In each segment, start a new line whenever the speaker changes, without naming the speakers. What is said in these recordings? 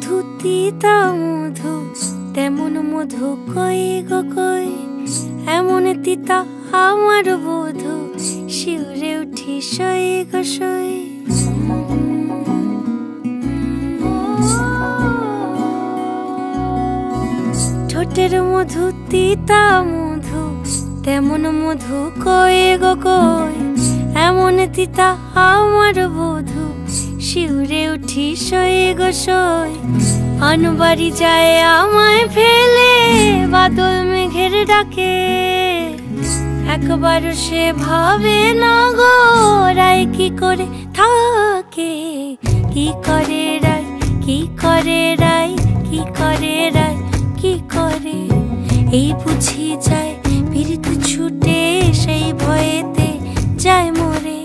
মধু তিতা মধু তেমন মধু কই গো কই, এমন তিতা আমার বধূ শিউরে উঠি সই গো সই। ঠোঁটের মধু তিতা মধু তেমন মধু কই গো কই, এমন তিতা আমার বধূ শিউরে উঠি সই গো সই। আনবাড়ি যায় আমায় ফেলে বাদল মেঘের ডাকে, একবারও সে ভাবে না গো রায় কি করে থাকে। কি করে রায়, কি করে রায়, কি করে রায়, কি করে এই বুঝি যায় পীড়িত ছুটে সেই ভয়েতে যায় মরে।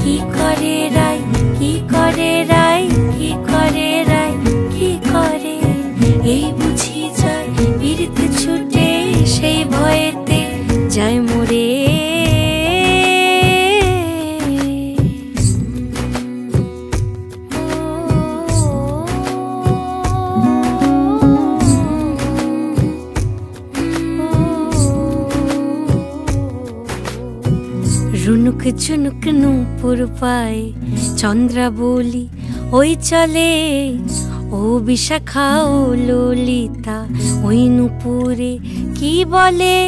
কি করে রায়, কি করে রায়, কি করে রায়, কি করে এই বুঝি যায় পীড়িত ছুটে সেই ভয়েতে যায় মরে। রুনুক ঝুনুক নূপুর পায় চন্দ্রা বলি ওই চলে, ও বিশাখা ও ললিতা ওই নূপুরে কি বলে।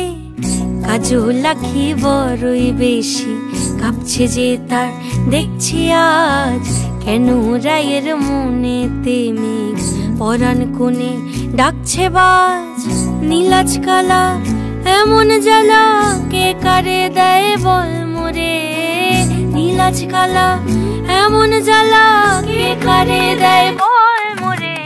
কাজল আঁখি বড়ই বেশি কাঁপছে যে তার দেখছি আজ, কেন রায়ের মনেতে মেঘ পরাণ কোণে ডাকছে বাজ। নীলাজ কালা এমন জ্বালা কে কারে দেয় বল মোরে, নীলাজ কালা এমন জ্বালা কে কারে দেয় বল মোরে।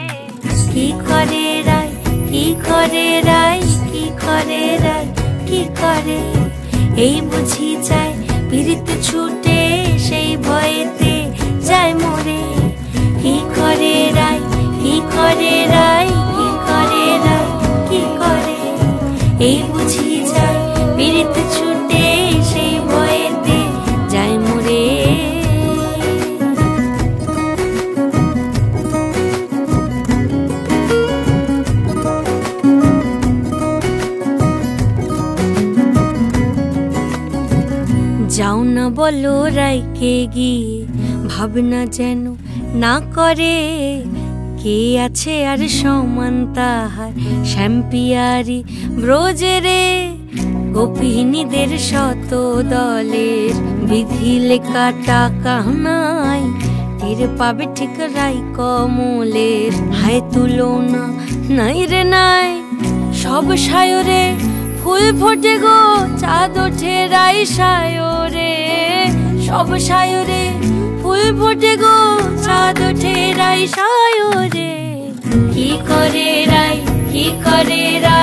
কি করে রায়, কি করে রায়, কি করে রায়, কি করে এই বুঝি যায় পীড়িত ছুটে সেই ভয়েতে যায় মরে। কি করে রায়, কি করে রায়, কি করে রায়, কি করে এই বুঝি যায় পীড়িত ছুটে সেই ভয়েতে যায় মরে। যাও না বলো রাইকে গিয়ে ভাবনা যেন না করে, কে আছে আর সমান তাহার শ্যাম্পিয়ারি ব্রজেরে। গোপিনীদের শত দলের বিধি লেখা টাকা নাই, তীর পাবে ঠিক রাই কমলের হায় তুলনা নাই রে নাই। সব সায়রে ফুল ফোটে গো চাঁদ ওঠে রাই সায়রে, সব সায়রে ফুল ফোটে গো চাঁদ ওঠে রাই সায়রে। কি করে রাই, কি করে রাই।